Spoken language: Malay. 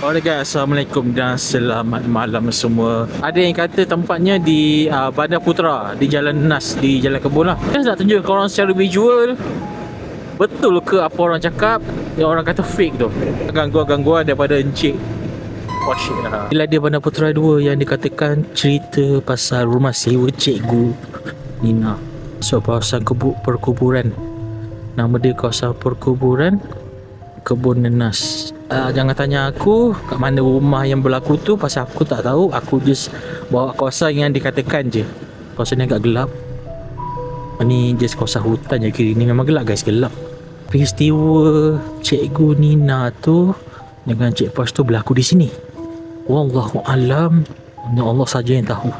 Alright guys, Assalamualaikum dan selamat malam semua. Ada yang kata tempatnya di Bandar Putra, di Jalan Nas, di Jalan Kebun lah. Saya nak tunjuk korang secara visual, betul ke apa orang cakap yang orang kata fake tu. Gangguan-gangguan daripada Encik. Oh shit lah. Bila dia Bandar Putra 2 yang dikatakan cerita pasal rumah sewa Cikgu Nina. So kawasan perkuburan. Nama dia kawasan perkuburan Kebun Nenas. Jangan tanya aku kat mana rumah yang berlaku tu, pasal aku tak tahu. Aku just bawa kawasan yang dikatakan je. Kawasan ni agak gelap. Ni just kawasan hutan je kiri ni. Memang gelap guys, gelap. Peristiwa Cikgu Nina tu dengan Cik Pos tu berlaku di sini. Wallahualam. Allah saja yang tahu.